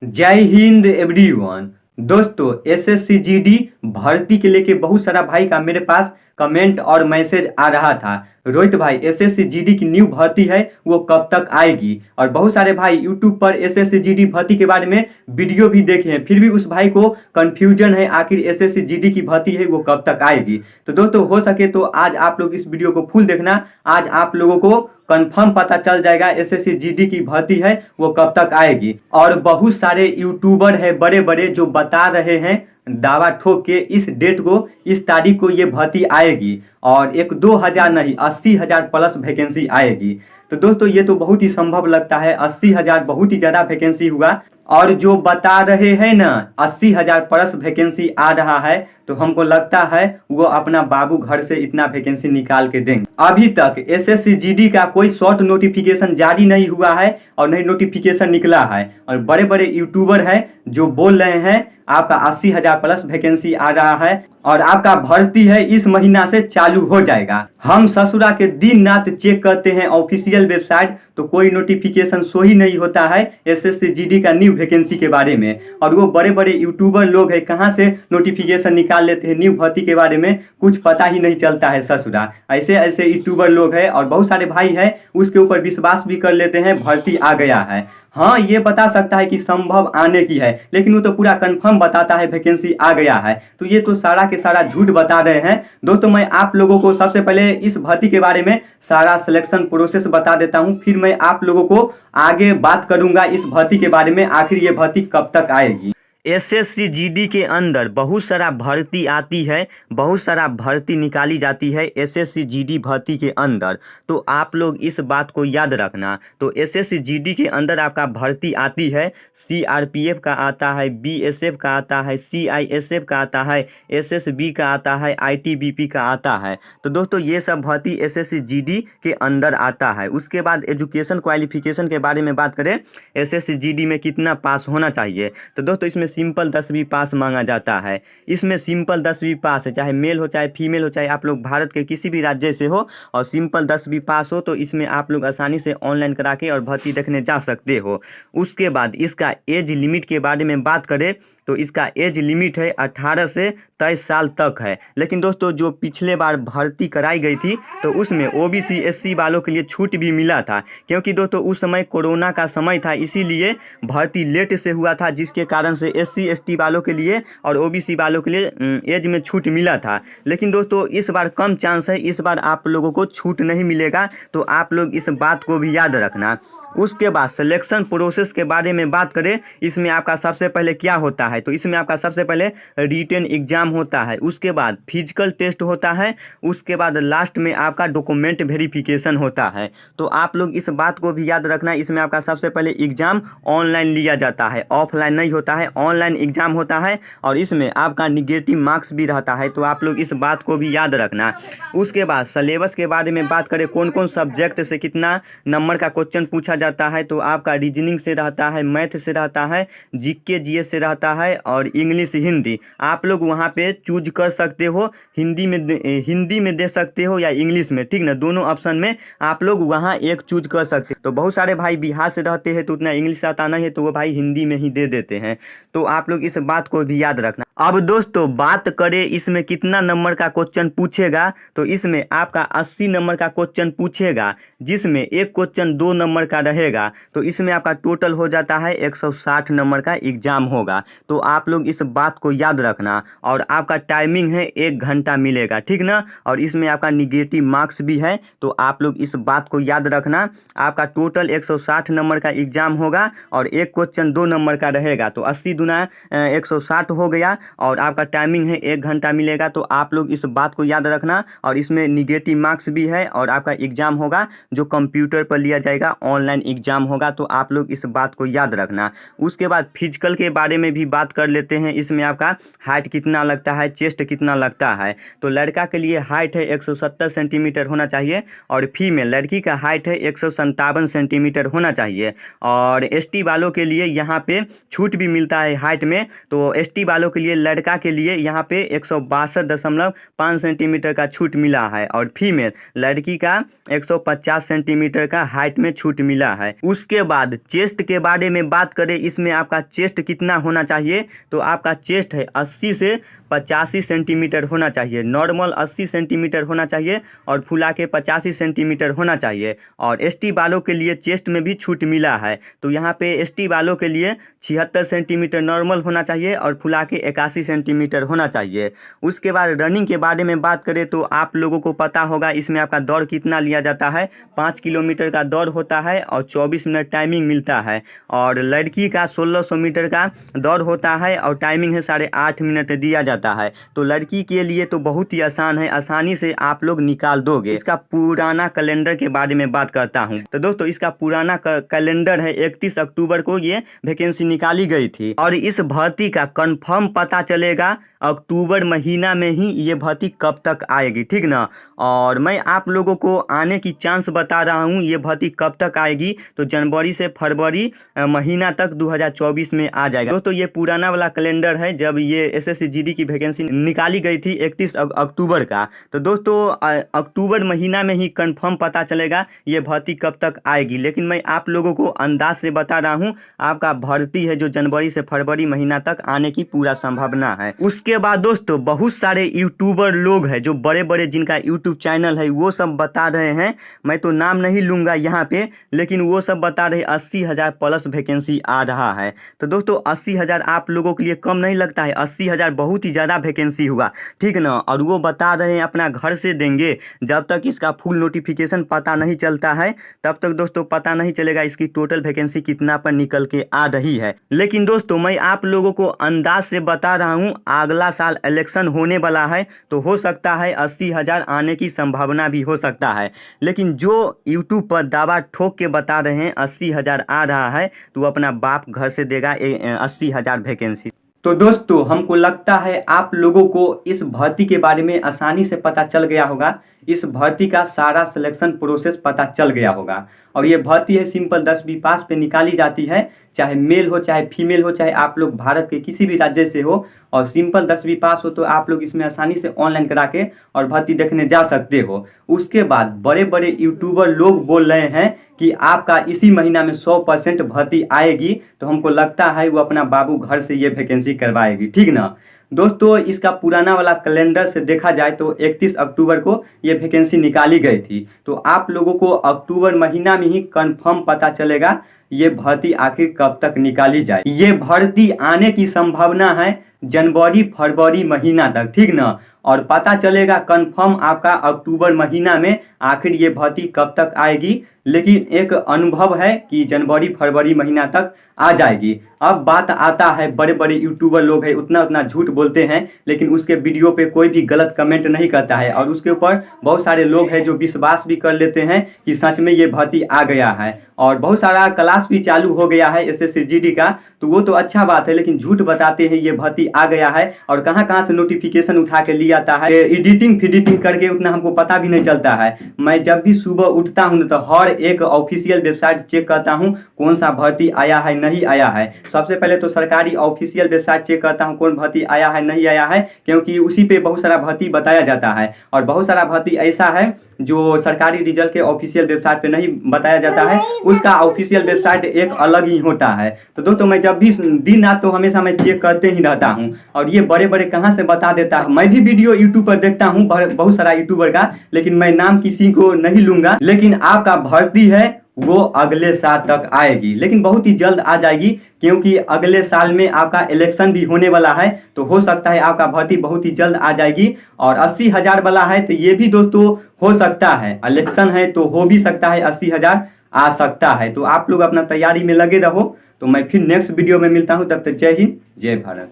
जय हिंद एवरीवन। दोस्तों SSC GD भर्ती के लेके बहुत सारा भाई का मेरे पास कमेंट और मैसेज आ रहा था। रोहित भाई, एसएससी जीडी की न्यू भर्ती है वो कब तक आएगी? और बहुत सारे भाई यूट्यूब पर एसएससी जीडी भर्ती के बारे में वीडियो भी देखे हैं, फिर भी उस भाई को कंफ्यूजन है आखिर एसएससी जीडी की भर्ती है वो कब तक आएगी। तो दोस्तों हो सके तो आज आप लोग इस वीडियो को फुल देखना। आज आप लोगों को कंफर्म पता चल जाएगा एसएससी जीडी की भर्ती है वो कब तक आएगी। और बहुत सारे यूट्यूबर है बड़े बड़े जो बता रहे हैं दावा ठोक के इस डेट को, इस तारीख को ये भर्ती आएगी और 1-2 हज़ार नहीं 80,000 प्लस वैकेंसी आएगी। तो दोस्तों ये तो बहुत ही संभव लगता है, 80,000 बहुत ही ज़्यादा वैकेंसी हुआ। और जो बता रहे हैं ना 80,000 प्लस वैकेंसी आ रहा है, तो हमको लगता है वो अपना बाबू घर से इतना वैकेंसी निकाल के देंगे। अभी तक एसएससी जीडी का कोई शॉर्ट नोटिफिकेशन जारी नहीं हुआ है और नहीं नोटिफिकेशन निकला है। और बड़े बड़े यूट्यूबर हैं जो बोल रहे हैं आपका 80,000 प्लस वैकेंसी आ रहा है और आपका भर्ती है इस महीना से चालू हो जाएगा। हम ससुरा के दिन रात चेक करते हैं ऑफिशियल वेबसाइट, तो कोई नोटिफिकेशन शो ही नहीं होता है एसएससी जीडी का न्यू वैकेंसी के बारे में। और वो बड़े बड़े यूट्यूबर लोग हैं कहाँ से नोटिफिकेशन निकाल लेते हैं न्यू भर्ती के बारे में, कुछ पता ही नहीं चलता है ससुरा। ऐसे ऐसे यूट्यूबर लोग हैं और बहुत सारे भाई हैं उसके ऊपर विश्वास भी कर लेते हैं भर्ती आ गया है। हाँ ये बता सकता है कि संभव आने की है, लेकिन वो तो पूरा कंफर्म बताता है वैकेंसी आ गया है। तो ये तो सारा के सारा झूठ बता रहे हैं। दोस्तों मैं आप लोगों को सबसे पहले इस भर्ती के बारे में सारा सिलेक्शन प्रोसेस बता देता हूँ, फिर मैं आप लोगों को आगे बात करूंगा इस भर्ती के बारे में, आखिर ये भर्ती कब तक आएगी। एसएससी जीडी के अंदर बहुत सारा भर्ती आती है, बहुत सारा भर्ती निकाली जाती है एसएससी जीडी भर्ती के अंदर। तो आप लोग इस बात को याद रखना। तो एसएससी जीडी के अंदर आपका भर्ती आती है, सीआरपीएफ का आता है, बीएसएफ का आता है, सीआईएसएफ का आता है, एसएसबी का आता है, आईटीबीपी का आता है। तो दोस्तों ये सब भर्ती एसएससी जीडी के अंदर आता है। उसके बाद एजुकेशन क्वालिफिकेशन के बारे में बात करें, एसएससी जीडी में कितना पास होना चाहिए। तो दोस्तों इसमें सिंपल 10वीं पास मांगा जाता है। इसमें सिंपल 10वीं पास है, चाहे मेल हो चाहे फीमेल हो, चाहे आप लोग भारत के किसी भी राज्य से हो और सिंपल 10वीं पास हो, तो इसमें आप लोग आसानी से ऑनलाइन करा के और भर्ती देखने जा सकते हो। उसके बाद इसका एज लिमिट के बारे में बात करें तो इसका एज लिमिट है 18 से 23 साल तक है। लेकिन दोस्तों जो पिछले बार भर्ती कराई गई थी तो उसमें ओबीसी एससी वालों के लिए छूट भी मिला था, क्योंकि दोस्तों उस समय कोरोना का समय था, इसीलिए भर्ती लेट से हुआ था, जिसके कारण से एससी एसटी वालों के लिए और ओबीसी वालों के लिए एज में छूट मिला था। लेकिन दोस्तों इस बार कम चांस है, इस बार आप लोगों को छूट नहीं मिलेगा, तो आप लोग इस बात को भी याद रखना। उसके बाद सिलेक्शन प्रोसेस के बारे में बात करें, इसमें आपका सबसे पहले क्या होता है, तो इसमें आपका सबसे पहले रिटन एग्जाम होता है, उसके बाद फिजिकल टेस्ट होता है, उसके बाद लास्ट में आपका डॉक्यूमेंट वेरिफिकेशन होता है। तो आप लोग इस बात को भी याद रखना, इसमें आपका सबसे पहले एग्जाम ऑनलाइन लिया जाता है, ऑफलाइन नहीं होता है, ऑनलाइन एग्जाम होता है और इसमें आपका निगेटिव मार्क्स भी रहता है। तो आप लोग इस बात को भी याद रखना। उसके बाद सिलेबस के बारे में बात करें, कौन कौन सब्जेक्ट से कितना नंबर का क्वेश्चन पूछा जाता है, तो आपका रीजनिंग से रहता है, मैथ से रहता है, जीके जीएस से रहता है और इंग्लिश हिंदी। आप लोग वहाँ पे चूज कर सकते हो, हिंदी में दे सकते हो या इंग्लिश में, ठीक ना, दोनों ऑप्शन में आप लोग वहाँ एक चूज कर सकते हो। तो बहुत सारे भाई बिहार से रहते हैं तो उतना इंग्लिश आता नहीं है, तो वो भाई हिंदी में ही दे देते हैं। तो आप लोग इस बात को भी याद रखना। अब दोस्तों बात करें इसमें कितना नंबर का क्वेश्चन पूछेगा, तो इसमें आपका 80 नंबर का क्वेश्चन पूछेगा, जिसमें एक क्वेश्चन 2 नंबर का रहेगा। तो इसमें आपका टोटल हो जाता है 160 नंबर का एग्जाम होगा। तो आप लोग इस बात को याद रखना। और आपका टाइमिंग है 1 घंटा मिलेगा, ठीक ना। और इसमें आपका निगेटिव मार्क्स भी है, तो आप लोग इस बात को याद रखना। आपका टोटल 160 नंबर का एग्जाम होगा और एक क्वेश्चन 2 नंबर का रहेगा, तो 80 दूना 160 हो गया और आपका टाइमिंग है 1 घंटा मिलेगा। तो आप लोग इस बात को याद रखना। और इसमें निगेटिव मार्क्स भी है और आपका एग्जाम होगा जो कंप्यूटर पर लिया जाएगा, ऑनलाइन एग्जाम होगा। तो आप लोग इस बात को याद रखना। उसके बाद फिजिकल के बारे में भी बात कर लेते हैं। इसमें आपका हाइट कितना लगता है, चेस्ट कितना लगता है। तो लड़का के लिए हाइट है 170 सेंटीमीटर होना चाहिए और फीमेल लड़की का हाइट है 157 सेंटीमीटर होना चाहिए। और एसटी वालों के लिए यहाँ पे छूट भी मिलता है हाइट में, तो एसटी वालों के लिए लिए लड़का के लिए यहाँ पे 162.5 सेंटीमीटर का छूट मिला है और फीमेल लड़की का 150 सेंटीमीटर का हाइट में छूट मिला है। उसके बाद चेस्ट के बारे में बात करें, इसमें आपका चेस्ट कितना होना चाहिए, तो आपका चेस्ट है 80 से 85 सेंटीमीटर होना चाहिए। नॉर्मल 80 सेंटीमीटर होना चाहिए और फुला के 85 सेंटीमीटर होना चाहिए। और एसटी वालों के लिए चेस्ट में भी छूट मिला है, तो यहाँ पे एसटी वालों के लिए 76 सेंटीमीटर नॉर्मल होना चाहिए और फुला के 81 सेंटीमीटर होना चाहिए। उसके बाद रनिंग के बारे में बात करें तो आप लोगों को पता होगा इसमें आपका दौड़ कितना लिया जाता है। 5 किलोमीटर का दौड़ होता है और 24 मिनट टाइमिंग मिलता है। और लड़की का 1600 मीटर का दौड़ होता है और टाइमिंग है 8.5 मिनट दिया जाता है। तो लड़की के लिए तो बहुत ही आसान है, आसानी से आप लोग निकाल दोगे। इसका पुराना कैलेंडर के बारे में बात करता हूँ तो दोस्तों इसका पुराना कैलेंडर है 31 अक्टूबर को ये वैकेंसी निकाली गई थी और इस भर्ती का कंफर्म पता चलेगा अक्टूबर महीना में ही ये भर्ती कब तक आएगी, ठीक ना। और मैं आप लोगों को आने की चांस बता रहा हूँ, ये भर्ती कब तक आएगी तो जनवरी से फरवरी महीना तक 2024 में आ जाएगा। दोस्तों ये पुराना वाला कैलेंडर है जब ये एसएससी जीडी की वैकेंसी निकाली गई थी 31 अक्टूबर का। तो दोस्तों अक्टूबर महीना में ही कंफर्म पता चलेगा ये भर्ती कब तक आएगी, लेकिन मैं आप लोगों को अंदाज से बता रहा हूँ आपका भर्ती है जो जनवरी से फरवरी महीना तक आने की पूरा संभावना है। उसके बाद दोस्तों बहुत सारे यूट्यूबर लोग हैं जो बड़े बड़े जिनका यूट्यूब चैनल है वो सब बता रहे हैं, मैं तो नाम नहीं लूंगा यहाँ पे, लेकिन वो सब बता रहे 80,000 प्लस वैकेंसी आ रहा है। तो दोस्तों 80,000 आप लोगों के लिए कम नहीं लगता है? 80,000 बहुत ही ज़्यादा वैकेंसी हुआ, ठीक ना। और वो बता रहे हैं अपना घर से देंगे, जब तक इसका फुल नोटिफिकेशन पता नहीं चलता है तब तक दोस्तों पता नहीं चलेगा इसकी टोटल वैकेंसी कितना पर निकल के आ रही है। लेकिन दोस्तों मैं आप लोगों को अंदाज से बता रहा हूँ अगला साल इलेक्शन होने वाला है तो हो सकता है 80,000 आने की संभावना भी हो सकता है। लेकिन जो यूट्यूब पर दावा ठोक के बता रहे हैं 80,000 आ रहा है तो अपना बाप घर से देगा 80,000 वैकेंसी। तो दोस्तों हमको लगता है आप लोगों को इस भर्ती के बारे में आसानी से पता चल गया होगा, इस भर्ती का सारा सिलेक्शन प्रोसेस पता चल गया होगा। और ये भर्ती है सिंपल 10वीं पास पे निकाली जाती है, चाहे मेल हो चाहे फीमेल हो, चाहे आप लोग भारत के किसी भी राज्य से हो, और सिंपल 10वीं पास हो तो आप लोग इसमें आसानी से ऑनलाइन करा के और भर्ती देखने जा सकते हो। उसके बाद बड़े बड़े यूट्यूबर लोग बोल रहे हैं कि आपका इसी महीना में 100% भर्ती आएगी, तो हमको लगता है वो अपना बाबू घर से ये वैकेंसी करवाएगी, ठीक ना। दोस्तों इसका पुराना वाला कैलेंडर से देखा जाए तो 31 अक्टूबर को ये वैकेंसी निकाली गई थी, तो आप लोगों को अक्टूबर महीना में ही कंफर्म पता चलेगा ये भर्ती आखिर कब तक निकाली जाए। ये भर्ती आने की संभावना है जनवरी फरवरी महीना तक, ठीक ना। और पता चलेगा कंफर्म आपका अक्टूबर महीना में आखिर ये भर्ती कब तक आएगी, लेकिन एक अनुभव है कि जनवरी फरवरी महीना तक आ जाएगी। अब बात आता है बड़े बड़े यूट्यूबर लोग हैं उतना झूठ बोलते हैं, लेकिन उसके वीडियो पे कोई भी गलत कमेंट नहीं करता है और उसके ऊपर बहुत सारे लोग हैं जो विश्वास भी कर लेते हैं कि सच में ये भर्ती आ गया है। और बहुत सारा क्लास भी चालू हो गया है एसएससी जीडी का, तो वो तो अच्छा बात है, लेकिन झूठ बताते हैं ये भर्ती आ गया है और कहाँ से नोटिफिकेशन उठा के लिया आता है, एडिटिंग फिडिटिंग करके उतना हमको पता भी नहीं चलता है। मैं जब भी सुबह उठता हूँ तो हर एक ऑफिशियल वेबसाइट चेक करता हूँ कौन सा भर्ती आया है नहीं आया है। सबसे पहले तो सरकारी ऑफिशियल वेबसाइट चेक करता हूँ कौन भर्ती आया है नहीं आया है, क्योंकि उसी पे बहुत सारा भर्ती बताया जाता है। और बहुत सारा भर्ती ऐसा है जो सरकारी रिजल्ट के ऑफिशियल वेबसाइट पे नहीं बताया जाता है, उसका ऑफिशियल वेबसाइट एक अलग ही होता है। तो दोस्तों मैं जब भी दिन रात तो हमेशा मैं चेक करते ही रहता हूँ, और ये बड़े बड़े कहाँ से बता देता है। मैं भी वीडियो यूट्यूब पर देखता हूँ बहुत सारा यूट्यूबर का, लेकिन मैं नाम किसी को नहीं लूंगा। लेकिन आपका भर्ती है वो अगले साल तक आएगी, लेकिन बहुत ही जल्द आ जाएगी, क्योंकि अगले साल में आपका इलेक्शन भी होने वाला है, तो हो सकता है आपका भर्ती बहुत ही जल्द आ जाएगी। और 80,000 वाला है तो ये भी दोस्तों हो सकता है, इलेक्शन है तो हो भी सकता है 80,000 आ सकता है। तो आप लोग अपना तैयारी में लगे रहो। तो मैं फिर नेक्स्ट वीडियो में मिलता हूँ, तब तक जय हिंद जय भारत।